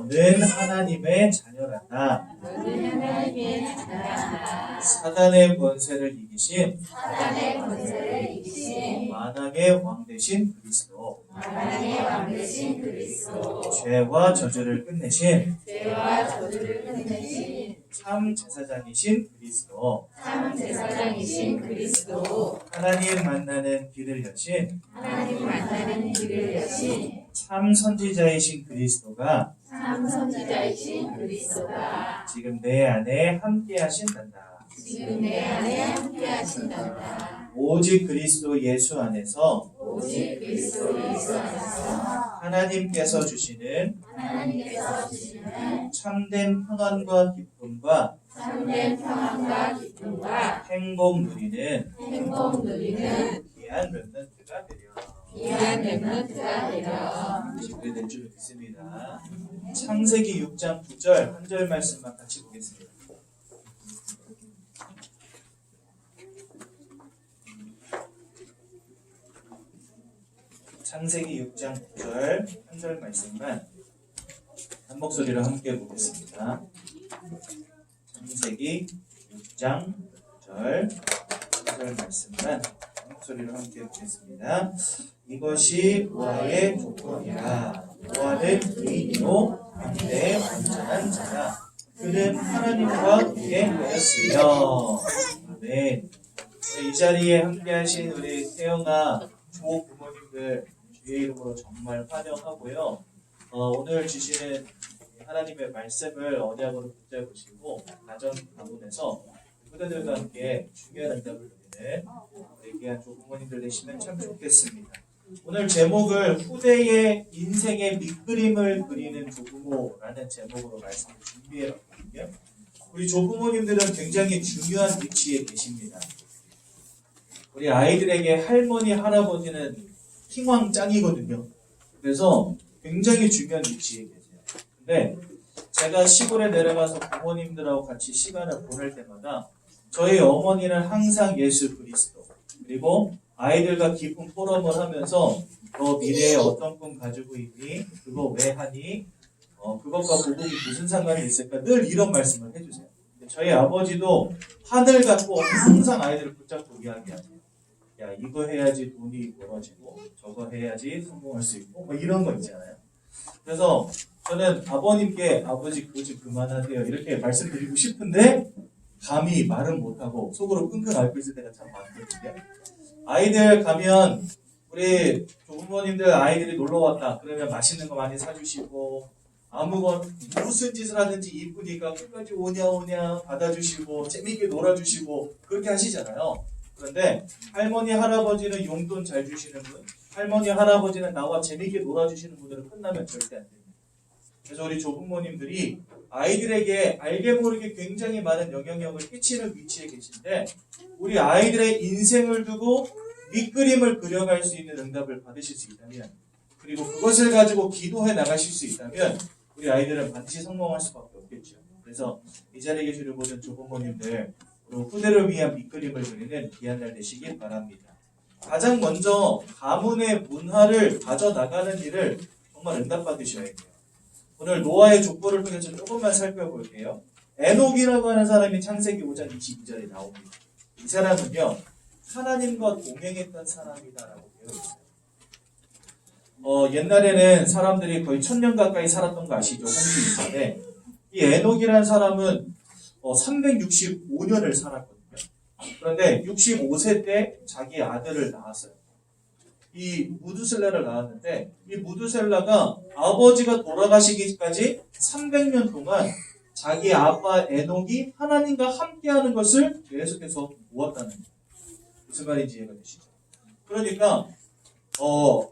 너는 하나님의 자녀란다. 너는 하나님의 자녀란다. 사단의 권세를 이기신 사단의 권세를 이기신 만왕의 왕 되신 그리스도, 만왕의 왕 되신 그리스도, 죄와 저주를 끝내신 죄와 저주를 끝내신 참 제사장이신 그리스도, 참 제사장이신 그리스도, 하나님 만나는 길을 여신 하나님 만나는 길을 여신 참 선지자이신 그리스도가 참 선지자이신 그리스도가 지금 내 안에 함께 하신단다. 지금 내 안에 함께 하신단다. 오직 그리스도 예수 안에서 오직 그리스도 예수 안에서 하나님께서 주시는 하나님께서 주시는 참된 평안과 기쁨과 참된 평안과 기쁨과 행복 누리는 행복 누리는 귀한 렘넌트가 되려. 귀한 렘넌트가 되려. 준비된 줄 믿습니다. 창세기 6장 9절 한 절 말씀만 같이 보겠습니다. 창세기 6장 9절 한 절 말씀만 한 목소리로 함께 보겠습니다. 창세기 6장 9절 한 절 말씀만 한 목소리로 함께 보겠습니다. 이것이 노아의 조건이라. 노아는 의인이요 왕대의 완전한 자라. 그는 하나님과 동행하였으며. 아멘. 이 자리에 함께하신 우리 태영아 조 부모님들 주의 이름으로 정말 환영하고요. 오늘 주시는 하나님의 말씀을 언약으로 붙잡으시고 가정 가문에서 후대들과 함께 중요한 응답을 드리는 우리 귀한 조 부모님들 되시면 참 좋겠습니다. 오늘 제목을 후대의 인생의 밑그림을 그리는 조부모라는 제목으로 말씀을 준비해봤거든요. 우리 조부모님들은 굉장히 중요한 위치에 계십니다. 우리 아이들에게 할머니, 할아버지는 킹왕짱이거든요. 그래서 굉장히 중요한 위치에 계세요. 근데 제가 시골에 내려가서 부모님들하고 같이 시간을 보낼 때마다 저희 어머니는 항상 예수 그리스도, 그리고 아이들과 깊은 포럼을 하면서 너 미래에 어떤 꿈 가지고 있니? 그거 왜 하니? 그것과 복음이 무슨 상관이 있을까? 늘 이런 말씀을 해주세요. 저희 아버지도 하늘 갖고 항상 아이들을 붙잡고 이야기하세요. 야, 이거 해야지 돈이 벌어지고 저거 해야지 성공할 수 있고 뭐 이런 거 있잖아요. 그래서 저는 아버님께 아버지 그거 좀 그만하세요 이렇게 말씀드리고 싶은데 감히 말은 못하고 속으로 끙끙 앓고 있을 때가 참 많거든요. 아이들 가면 우리 조부모님들 아이들이 놀러 왔다 그러면 맛있는 거 많이 사주시고 무슨 짓을 하든지 이쁘니까 끝까지 오냐 받아주시고 재밌게 놀아주시고 그렇게 하시잖아요. 그런데 할머니 할아버지는 용돈 잘 주시는 분, 할머니 할아버지는 나와 재밌게 놀아주시는 분들은 끝나면 절대 안 됩니다. 그래서 우리 조부모님들이 아이들에게 알게 모르게 굉장히 많은 영향력을 끼치는 위치에 계신데 우리 아이들의 인생을 두고 밑그림을 그려갈 수 있는 응답을 받으실 수 있다면, 그리고 그것을 가지고 기도해 나가실 수 있다면 우리 아이들은 반드시 성공할 수밖에 없겠죠. 그래서 이 자리에 계시는 모든 조부모님들 후대를 위한 밑그림을 그리는 귀한 날 되시길 바랍니다. 가장 먼저 가문의 문화를 가져나가는 일을 정말 응답받으셔야 돼요. 오늘 노아의 족보를 통해서 조금만 살펴볼게요. 에녹이라고 하는 사람이 창세기 5장 22절에 나옵니다. 이 사람은요 하나님과 동행했던 사람이다라고 되어 있어요. 옛날에는 사람들이 거의 1000년 가까이 살았던 거 아시죠? 홍수인데 이 에녹이라는 사람은 365년을 살았거든요. 그런데 65세 때 자기 아들을 낳았어요. 이 무두셀라를 낳았는데 이 무두셀라가 아버지가 돌아가시기까지 300년 동안 자기 아빠 에녹이 하나님과 함께하는 것을 계속해서 보았다는 거예요. 무슨 말인지 이해가 되시죠? 그러니까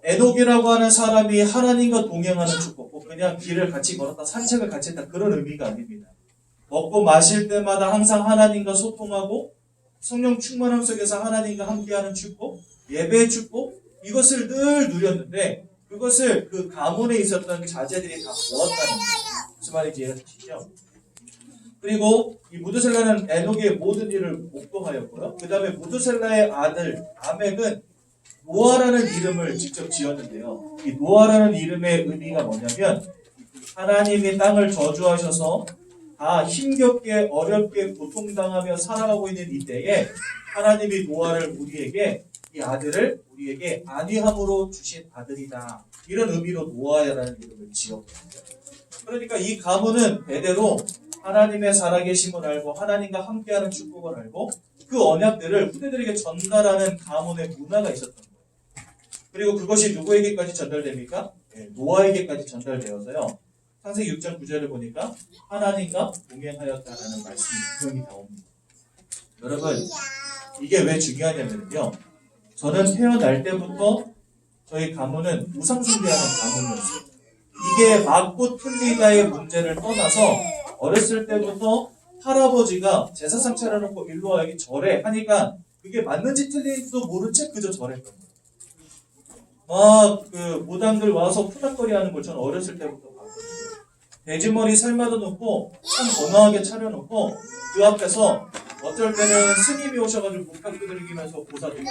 에녹이라고 하는 사람이 하나님과 동행하는 축복, 그냥 길을 같이 걸었다 산책을 같이 했다 그런 의미가 아닙니다. 먹고 마실 때마다 항상 하나님과 소통하고 성령 충만함 속에서 하나님과 함께하는 축복, 예배의 축복, 이것을 늘 누렸는데 그것을 그 가문에 있었던 자제들이 다 보았다는 거예요. 무슨 말인지 이해가 되시죠? 그리고 이 무드셀라는 에녹의 모든 일을 목도하였고요. 그 다음에 무드셀라의 아들 아멕은 노아라는 이름을 직접 지었는데요. 이 노아라는 이름의 의미가 뭐냐면 하나님이 땅을 저주하셔서 다 힘겹게 어렵게 고통당하며 살아가고 있는 이때에 하나님이 노아를 우리에게 이 아들을 우리에게 안위함으로 주신 아들이다. 이런 의미로 노아야라는 이름을 지었거든요. 그러니까 이 가문은 대대로 하나님의 살아계심을 알고 하나님과 함께하는 축복을 알고 그 언약들을 후대들에게 전달하는 가문의 문화가 있었던 거예요. 그리고 그것이 누구에게까지 전달됩니까? 네, 노아에게까지 전달되어서요. 창세기 6장 9절을 보니까 하나님과 동행하였다라는 말씀이 분명히 나옵니다. 여러분, 이게 왜 중요하냐면요. 저는 태어날 때부터 저희 가문은 우상숭배하는 가문이었어요. 이게 맞고 틀리다의 문제를 떠나서 어렸을 때부터 할아버지가 제사상 차려놓고 일로 와 여기 절해 하니까 그게 맞는지 틀린지도 모른 채 그저 절했던 거예요. 막 그 무당들 와서 푸닥거리 하는 걸 저는 어렸을 때부터 봤거든요. 돼지머리 살마다 놓고 참 건강하게 차려놓고 그 앞에서 어쩔 때는 스님이 오셔가지고 목탁 두드리면서 보사드리고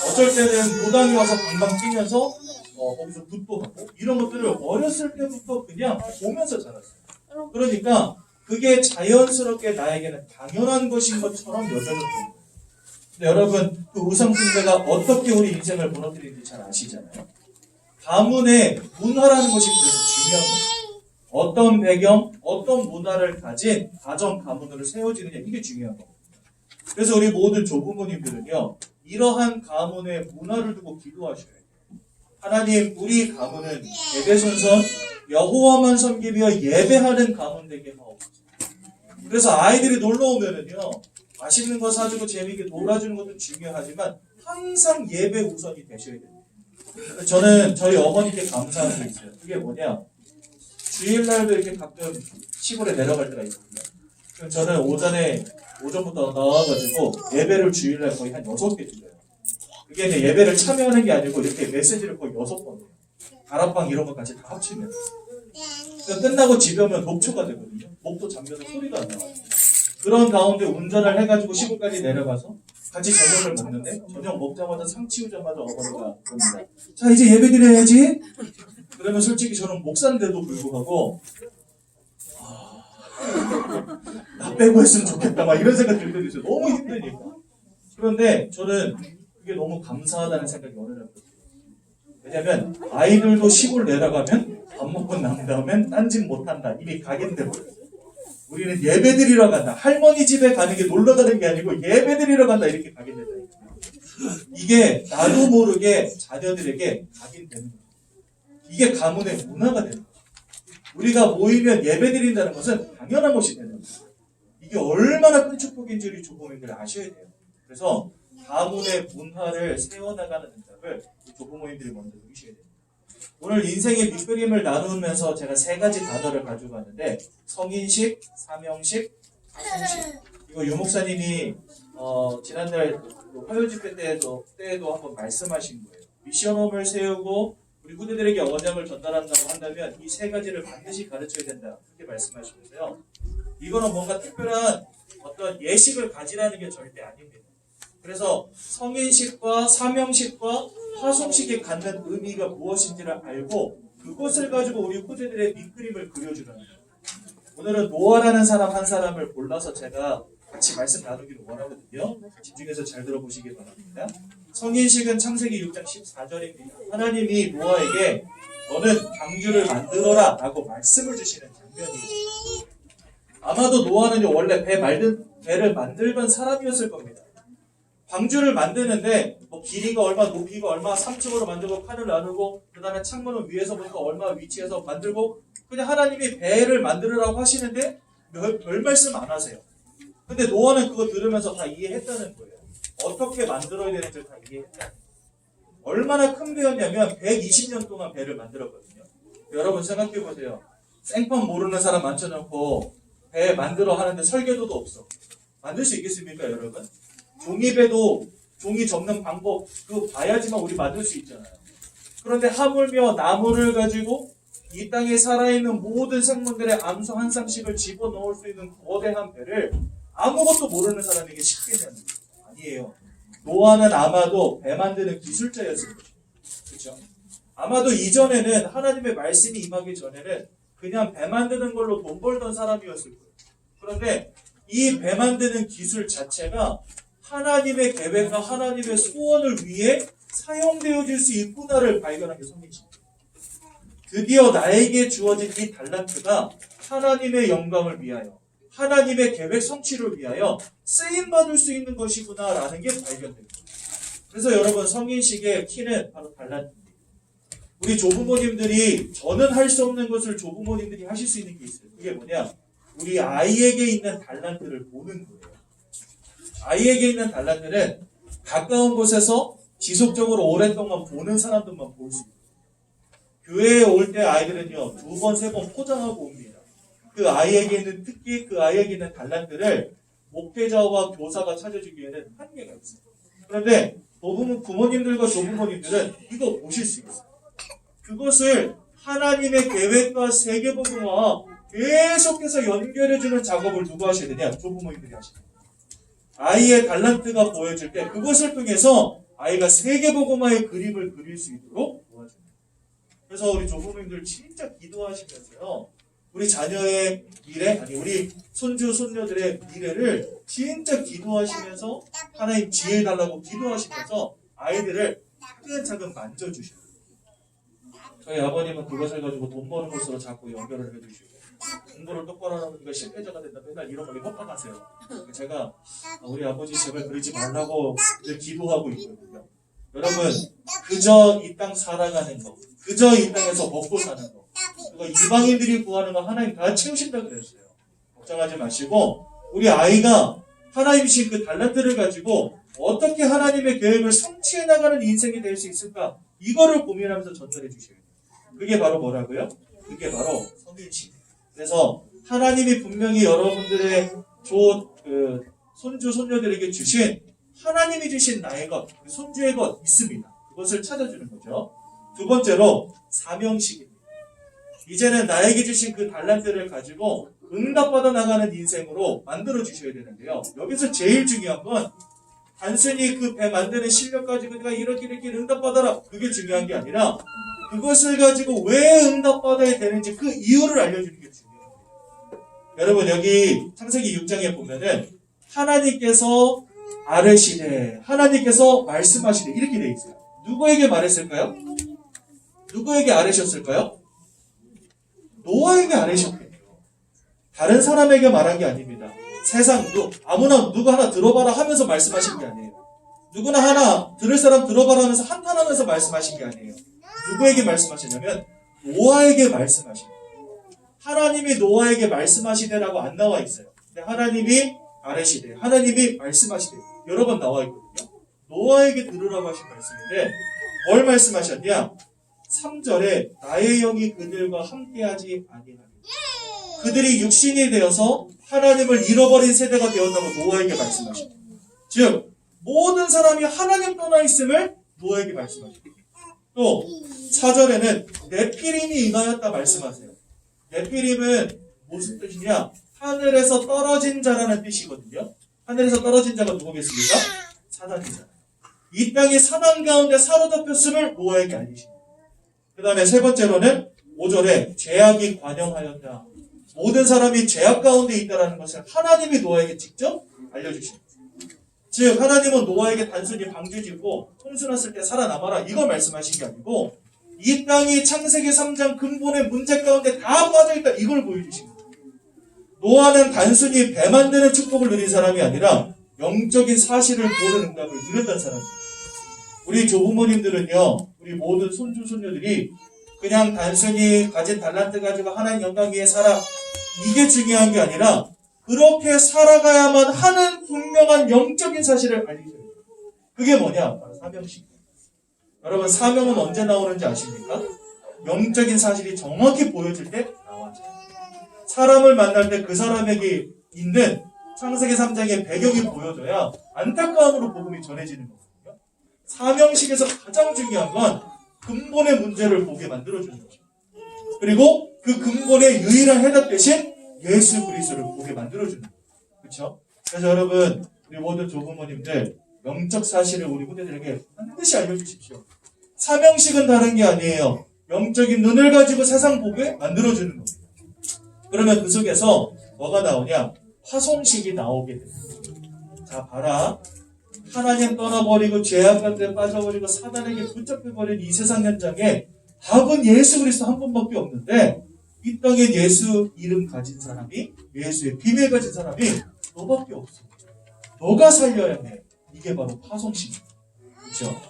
어쩔 때는 무당이 와서 방방 뛰면서 거기서 굿도 하고 이런 것들을 어렸을 때부터 그냥 보면서 자랐어요. 그러니까 그게 자연스럽게 나에게는 당연한 것인 것처럼 여겨졌던 거예요. 근데 여러분 그 우상숭배가 어떻게 우리 인생을 무너뜨리는지 잘 아시잖아요. 가문의 문화라는 것이 그래서 중요한 거예요. 어떤 배경, 어떤 문화를 가진 가정 가문으로 세워지느냐 이게 중요한 거예요. 그래서 우리 모든 조부모님들은요. 이러한 가문의 문화를 두고 기도하셔야 돼요. 하나님 우리 가문은 대대손손 여호와만 섬기며 예배하는 가문 되게 하옵소서. 그래서 아이들이 놀러 오면은요. 맛있는 거 사주고 재미있게 놀아주는 것도 중요하지만 항상 예배 우선이 되셔야 됩니다. 저는 저희 어머니께 감사한 게 있어요. 그게 뭐냐? 주일날도 이렇게 가끔 시골에 내려갈 때가 있거든요. 그럼 저는 오전부터 나와가지고 예배를 주일날 거의 한 6개 드려요. 그게 이제 예배를 참여하는 게 아니고 이렇게 메시지를 거의 6번 해요. 다락방 이런 것까지 다 합치면. 그러니까 끝나고 집에 오면 녹초가 되거든요. 목도 잠겨서 소리도 안 나와요. 그런 가운데 운전을 해가지고 시골까지 내려가서 같이 저녁을 먹는데 저녁 먹자마자 상 치우자마자 어머니가 그럽니다. 자 이제 예배 드려야지. 그러면 솔직히 저는 목사인데도 불구하고 나 빼고 했으면 좋겠다 막 이런 생각 들 때도 있어요. 너무 힘드니까. 그런데 저는 그게 너무 감사하다는 생각이 어느 날 들었어요. 왜냐면 아이들도 시골 내려가면 밥 먹고 난 다음엔 딴짓 못한다. 이미 각인돼 버렸어요. 우리는 예배드리러 간다. 할머니 집에 가는 게 놀러 가는 게 아니고 예배드리러 간다. 이렇게 각인된다. 이게 나도 모르게 자녀들에게 각인되는 거예요. 이게 가문의 문화가 되는 거예요. 우리가 모이면 예배드린다는 것은 당연한 것이 되는 거예요. 이게 얼마나 큰 축복인지 우리 조부모님들 아셔야 돼요. 그래서 가문의 문화를 세워나가는 응답을 조부모님들이 먼저 누리셔야 됩니다. 오늘 인생의 밑그림을 나누면서 제가 3가지 단어를 가지고 왔는데 성인식, 사명식, 파송식. 이거 유 목사님이 지난달 화요 집회 때에도 한번 말씀하신 거예요. 미션홈을 세우고 우리 후대들에게 언약을 전달한다고 한다면 이 3가지를 반드시 가르쳐야 된다. 그렇게 말씀하시면서요. 이거는 뭔가 특별한 어떤 예식을 가지라는 게 절대 아닙니다. 그래서 성인식과 사명식과 파송식이 갖는 의미가 무엇인지를 알고 그것을 가지고 우리 후대들의 밑그림을 그려주는 거예요. 오늘은 노아라는 사람 한 사람을 골라서 제가 같이 말씀 나누기를 원하거든요. 집중해서 잘 들어보시기 바랍니다. 성인식은 창세기 6장 14절입니다. 하나님이 노아에게 너는 방주를 만들어라 라고 말씀을 주시는 장면이에요. 아마도 노아는 원래 배를 만들던 사람이었을 겁니다. 방주를 만드는데 뭐 길이가 얼마, 높이가 얼마, 3층으로 만들고 칸을 나누고 그 다음에 창문은 위에서부터 얼마 위치해서 만들고 그냥 하나님이 배를 만들으라고 하시는데 별 말씀 안 하세요. 근데 노아는 그거 들으면서 다 이해했다는 거예요. 어떻게 만들어야 되는지 다 이해했다는 거예요. 얼마나 큰 배였냐면 120년 동안 배를 만들었거든요. 여러분 생각해 보세요. 생판 모르는 사람 앉혀놓고 배 만들어 하는데 설계도도 없어. 만들 수 있겠습니까 여러분? 종이배도 종이 접는 방법 그거 봐야지만 우리 만들 수 있잖아요. 그런데 하물며 나무를 가지고 이 땅에 살아있는 모든 생물들의 암수 한 쌍씩을 집어넣을 수 있는 거대한 배를 아무것도 모르는 사람에게 쉽게냐는 아니에요. 노아는 아마도 배 만드는 기술자였을 것입니다. 그렇죠? 아마도 이전에는 하나님의 말씀이 임하기 전에는 그냥 배 만드는 걸로 돈 벌던 사람이었을 거예요. 그런데 이 배 만드는 기술 자체가 하나님의 계획과 하나님의 소원을 위해 사용되어질 수 있구나를 발견한 게 성경입니다. 드디어 나에게 주어진 이 달란트가 하나님의 영광을 위하여, 하나님의 계획 성취를 위하여 쓰임받을 수 있는 것이구나라는 게 발견됩니다. 그래서 여러분, 성인식의 키는 바로 달란트입니다. 우리 조부모님들이 저는 할 수 없는 것을 조부모님들이 하실 수 있는 게 있어요. 그게 뭐냐? 우리 아이에게 있는 달란트를 보는 거예요. 아이에게 있는 달란트는 가까운 곳에서 지속적으로 오랫동안 보는 사람들만 볼 수 있어요. 교회에 올 때 아이들은요, 2번, 3번 포장하고 옵니다. 그 아이에게 있는 특기, 그 아이에게 있는 달란트를 목회자와 교사가 찾아주기에는 한계가 있어요. 그런데 부모님들과 조부모님들은 이거 보실 수 있어요. 그것을 하나님의 계획과 세계복음화 계속해서 연결해주는 작업을 누가 하셔야 되냐? 조부모님들이 하셔야 돼요. 아이의 달란트가 보여질 때 그것을 통해서 아이가 세계복음화의 그림을 그릴 수 있도록 도와줍니다. 그래서 우리 조부모님들 진짜 기도하시면서요, 우리 자녀의 미래, 아니 우리 손주 손녀들의 미래를 진짜 기도하시면서 하나님 지혜 달라고 기도하시면서 아이들을 차근차근 만져주셔요. 저희 아버님은 그것을 가지고 돈 버는 것으로 자꾸 연결을 해주시고, 공부를 똑바로 하는 거니까 실패자가 된다, 맨날 이런 거에 협박하세요. 제가 우리 아버지 제발 그러지 말라고 늘 기도하고 있거든요. 여러분, 그저 이 땅 살아가는 거, 그저 이 땅에서 먹고 사는 거, 그거 이방인들이 구하는 거 하나님 다 채우신다 그랬어요. 걱정하지 마시고, 우리 아이가 하나님 주신 그 달란트를 가지고 어떻게 하나님의 계획을 성취해 나가는 인생이 될 수 있을까, 이거를 고민하면서 전달해 주셔야 돼요. 그게 바로 뭐라고요? 그게 바로 성인식. 그래서 하나님이 분명히 여러분들의 손주 손녀들에게 주신, 하나님이 주신 나의 것, 손주의 것 있습니다. 그것을 찾아주는 거죠. 두 번째로 사명식입니다. 이제는 나에게 주신 그 달란트를 가지고 응답받아 나가는 인생으로 만들어 주셔야 되는데요. 여기서 제일 중요한 건 단순히 그 배 만드는 실력 가지고 내가 이렇게 응답받아라, 그게 중요한 게 아니라 그것을 가지고 왜 응답받아야 되는지 그 이유를 알려주는 게 중요합니다. 여러분, 여기 창세기 6장에 보면은 하나님께서 아뢰시되, 하나님께서 말씀하시되, 이렇게 돼 있어요. 누구에게 말했을까요? 누구에게 아뢰셨을까요? 노아에게 아뢰셨대요. 다른 사람에게 말한 게 아닙니다. 세상도 아무나 누구 하나 들어봐라 하면서 말씀하신 게 아니에요. 누구나 하나 들을 사람 들어봐라 하면서 한탄하면서 말씀하신 게 아니에요. 누구에게 말씀하시냐면 노아에게 말씀하신 거예요. 하나님이 노아에게 말씀하시되라고 안 나와 있어요. 근데 하나님이 아뢰시되, 하나님이 말씀하시되 여러 번 나와 있거든요. 노아에게 들으라고 하신 말씀인데 뭘 말씀하셨냐? 3절에 나의 영이 그들과 함께하지 아니하리라. 그들이 육신이 되어서 하나님을 잃어버린 세대가 되었다고 노아에게 말씀하십니다. 즉 모든 사람이 하나님 떠나 있음을 노아에게 말씀하십니다. 또 4절에는 네피림이 임하였다 말씀하세요. 네피림은 무슨 뜻이냐? 하늘에서 떨어진 자라는 뜻이거든요. 하늘에서 떨어진 자가 누구겠습니까? 사단이잖아요. 이 땅이 사단 가운데 사로잡혔음을 노아에게 알리십니다. 그 다음에 세 번째로는 5절에 죄악이 관영하였다. 모든 사람이 죄악 가운데 있다는 것을 하나님이 노아에게 직접 알려주십니다. 즉 하나님은 노아에게 단순히 방주 짓고 홍수 났을 때 살아남아라 이걸 말씀하신 게 아니고 이 땅이 창세기 3장 근본의 문제 가운데 다 빠져있다 이걸 보여주십니다. 노아는 단순히 배 만드는 축복을 누린 사람이 아니라 영적인 사실을 보는 응답을 누렸던 사람입니다. 우리 조부모님들은요, 우리 모든 손주 손녀들이 그냥 단순히 가진 달란트 가지고 하나님 영광 위에 살아, 이게 중요한 게 아니라 그렇게 살아가야만 하는 분명한 영적인 사실을 알려줘야 돼요. 그게 뭐냐? 바로 사명식. 여러분, 사명은 언제 나오는지 아십니까? 영적인 사실이 정확히 보여질 때 나와요. 사람을 만날 때 그 사람에게 있는 창세기 3장의 배경이 보여져야 안타까움으로 복음이 전해지는 거거든요. 사명식에서 가장 중요한 건 근본의 문제를 보게 만들어주는 거죠. 그리고 그 근본의 유일한 해답 대신 예수 그리스도를 보게 만들어주는 거죠. 그렇죠? 그래서 여러분, 우리 모든 조부모님들 영적 사실을 우리 후대들에게 반드시 알려주십시오. 사명식은 다른 게 아니에요. 영적인 눈을 가지고 세상 보게 만들어주는 겁니다. 그러면 그 속에서 뭐가 나오냐? 파송식이 나오게 됩니다. 자, 봐라. 하나님 떠나버리고 죄악 가운데 빠져버리고 사단에게 붙잡혀버린 이 세상 현장에 답은 예수 그리스도 한 분밖에 없는데 이 땅에 예수 이름 가진 사람이, 예수의 비밀 가진 사람이 너밖에 없어. 너가 살려야 해. 이게 바로 파송식입니다. 그렇죠?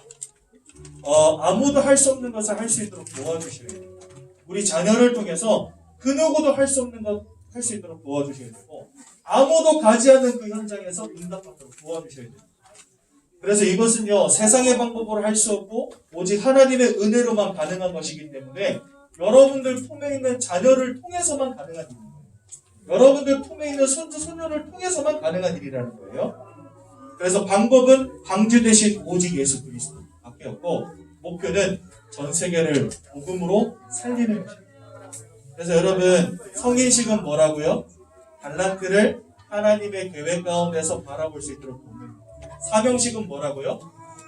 아무도 할 수 없는 것을 할 수 있도록 도와주셔야 돼요. 우리 자녀를 통해서 그 누구도 할 수 없는 것 할 수 있도록 도와주셔야 되고, 아무도 가지 않는 그 현장에서 응답받도록 도와주셔야 돼요. 그래서 이것은요, 세상의 방법으로 할 수 없고 오직 하나님의 은혜로만 가능한 것이기 때문에 여러분들 품에 있는 자녀를 통해서만 가능한 일입니다. 여러분들 품에 있는 손주, 손녀를 통해서만 가능한 일이라는 거예요. 그래서 방법은 방주 대신 오직 예수 그리스도밖에 없고, 목표는 전 세계를 복음으로 살리는 것입니다. 그래서 여러분, 성인식은 뭐라고요? 달란트를 하나님의 계획 가운데서 바라볼 수 있도록 돕는 거예요. 사명식은 뭐라고요?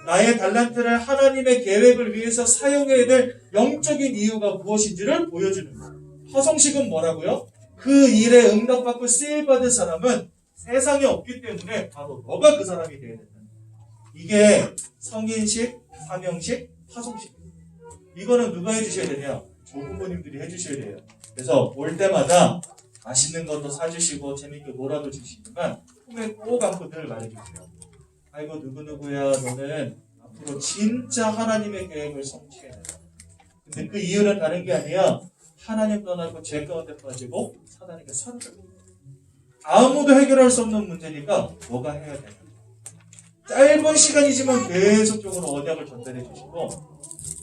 나의 달란트를 하나님의 계획을 위해서 사용해야 될 영적인 이유가 무엇인지를 보여주는 거예요. 화성식은 뭐라고요? 그 일에 응답받고 쓰임받은 사람은 세상에 없기 때문에 바로 너가 그 사람이 되어야 된다. 이게 성인식, 사명식, 화성식입니다. 이거는 누가 해주셔야 되냐? 조부모님들이 해주셔야 돼요. 그래서 올 때마다 맛있는 것도 사주시고 재밌게 놀아도 주시지만 품에 꼭 안고 늘 말해주세요. 아이고 누구누구야, 너는 앞으로 진짜 하나님의 계획을 성취해야 된다. 근데 그 이유는 다른 게 아니야. 하나님 떠나고 죄 가운데 빠지고 사단에게 사로잡힌다. 아무도 해결할 수 없는 문제니까 너가 해야 된다. 짧은 시간이지만 계속적으로 언약을 전달해 주시고,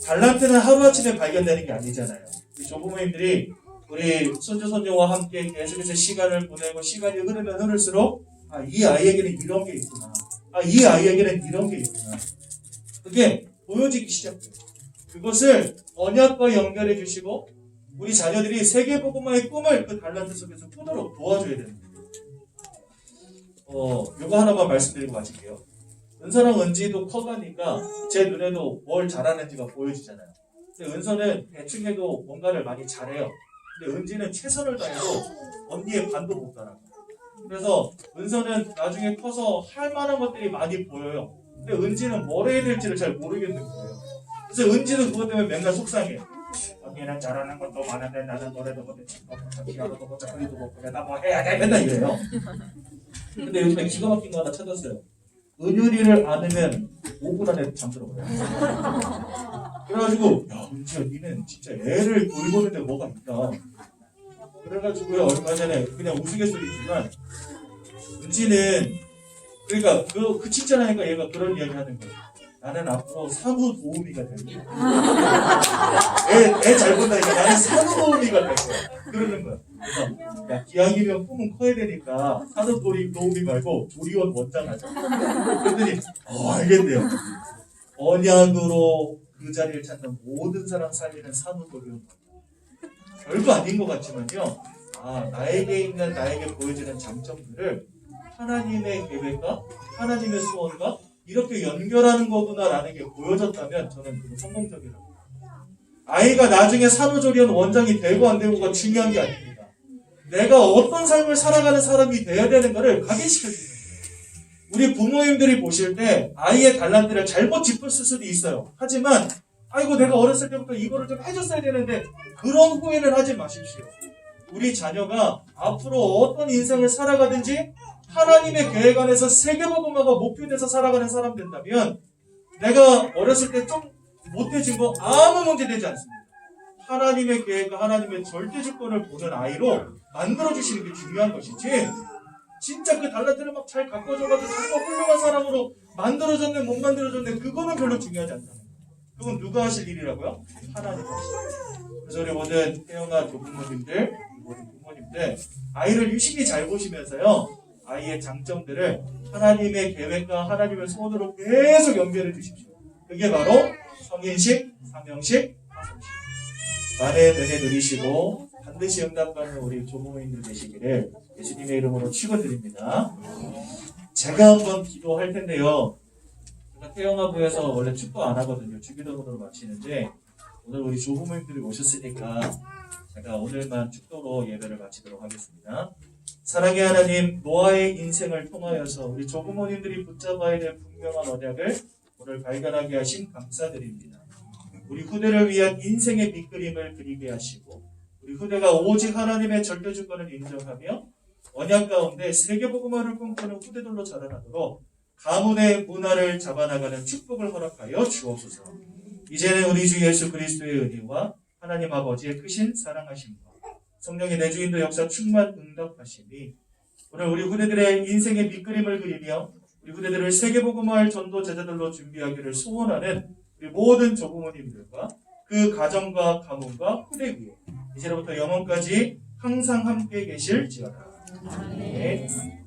달란트는 하루아침에 발견되는 게 아니잖아요. 우리 조부모님들이 우리 손주 손녀와 함께 계속해서 시간을 보내고 시간이 흐르면 흐를수록 이 아이에게는 이런 게 있구나. 이 아이에게는 이런 게 있구나. 그게 보여지기 시작해요. 그것을 언약과 연결해 주시고 우리 자녀들이 세계복음화의 꿈을 그 달란트 속에서 꾸도록 도와줘야 됩니다. 요거 하나만 말씀드리고 마칠게요. 은서랑 은지도 커가니까 제 눈에도 뭘 잘하는지가 보여지잖아요. 근데 은서는 대충 해도 뭔가를 많이 잘해요. 근데 은지는 최선을 다해도 언니의 반도 못 따라가요. 그래서 은서는 나중에 커서 할 만한 것들이 많이 보여요. 근데 은지는 뭘 해야 될지를 잘 모르겠는 거예요. 그래서 은지는 그것 때문에 맨날 속상해요. 언니는 잘하는 것도 많은데 나는 노래도 못해, 피아노도 못해, 소리도 못해, 나 뭐 해야 돼? 맨날 이래요. 근데 요즘에 기가 막힌 거 하나 찾았어요. 은율이를 안으면 5분 안에 잠들어버려요. 그래가지고 야 은지야, 니는 진짜 애를 돌보는데 뭐가 있다. 그래가지고요, 얼마 전에 그냥 우스갯소리지만 은지는, 그러니까 그 칭찬하니까 얘가 그런 이야기 하는 거예요. 나는 앞으로 사무 도우미가 될 거야. 애 잘 본다니까 나는 사무 도우미가 될 거야. 그러는 거야. 그래서 야, 기왕이면 꿈은 커야 되니까 사무 도우미 말고 조리원 원장 하자. 그랬더니 알겠네요. 언약으로 그 자리를 찾는 모든 사람 살리는 사무 도리원. 별거 아닌 것 같지만요. 나에게 있는, 나에게 보여지는 장점들을 하나님의 계획과 하나님의 소원과 이렇게 연결하는 거구나라는 게 보여졌다면 저는 그거 성공적이라고. 아이가 나중에 산후조리원 원장이 되고 안 되고가 중요한 게 아닙니다. 내가 어떤 삶을 살아가는 사람이 돼야 되는 거를 각인시켜주는 거예요. 우리 부모님들이 보실 때 아이의 달란트를 잘못 짚었을 수도 있어요. 하지만 아이고 내가 어렸을 때부터 이거를 좀 해줬어야 되는데, 그런 후회는 하지 마십시오. 우리 자녀가 앞으로 어떤 인생을 살아가든지 하나님의 계획 안에서 세계복음화가 목표돼서 살아가는 사람 된다면, 내가 어렸을 때 좀 못해진 거 아무 문제 되지 않습니다. 하나님의 계획과 하나님의 절대 주권을 보는 아이로 만들어주시는 게 중요한 것이지, 진짜 그 달란트를 막 잘 가꿔줘가지고 정말 훌륭한 사람으로 만들어졌네 못 만들어졌네, 그거는 별로 중요하지 않다. 그건 누가 하실 일이라고요? 하나님 하실. 그래서 우리 모든 태영아 조부모님들, 모든 부모님들, 아이를 유심히 잘 보시면서요, 아이의 장점들을 하나님의 계획과 하나님의 소원으로 계속 연결해 주십시오. 그게 바로 성인식, 사명식, 화성식. 많은 은혜 누리시고 반드시 응답받는 우리 조부모님들 되시기를 예수님의 이름으로 축원드립니다. 제가 한번 기도할 텐데요. 제가 태영아부에서 원래 축구 안 하거든요. 주기도문으로 마치는데 오늘 우리 조부모님들이 오셨으니까 제가 오늘만 축도로 예배를 마치도록 하겠습니다. 사랑의 하나님, 노아의 인생을 통하여서 우리 조부모님들이 붙잡아야 될 분명한 언약을 오늘 발견하게 하심 감사드립니다. 우리 후대를 위한 인생의 밑그림을 그리게 하시고 우리 후대가 오직 하나님의 절대 주권을 인정하며 언약 가운데 세계복음화를 꿈꾸는 후대들로 자라나도록 가문의 문화를 잡아나가는 축복을 허락하여 주옵소서. 이제는 우리 주 예수 그리스도의 은혜와 하나님 아버지의 크신 사랑하심과 성령의 내주인도 역사 충만 응답하심이 오늘 우리 후대들의 인생의 밑그림을 그리며 우리 후대들을 세계복음화할 전도 제자들로 준비하기를 소원하는 우리 모든 조부모님들과 그 가정과 가문과 후대 위에 이제로부터 영원까지 항상 함께 계실지어다. 아멘.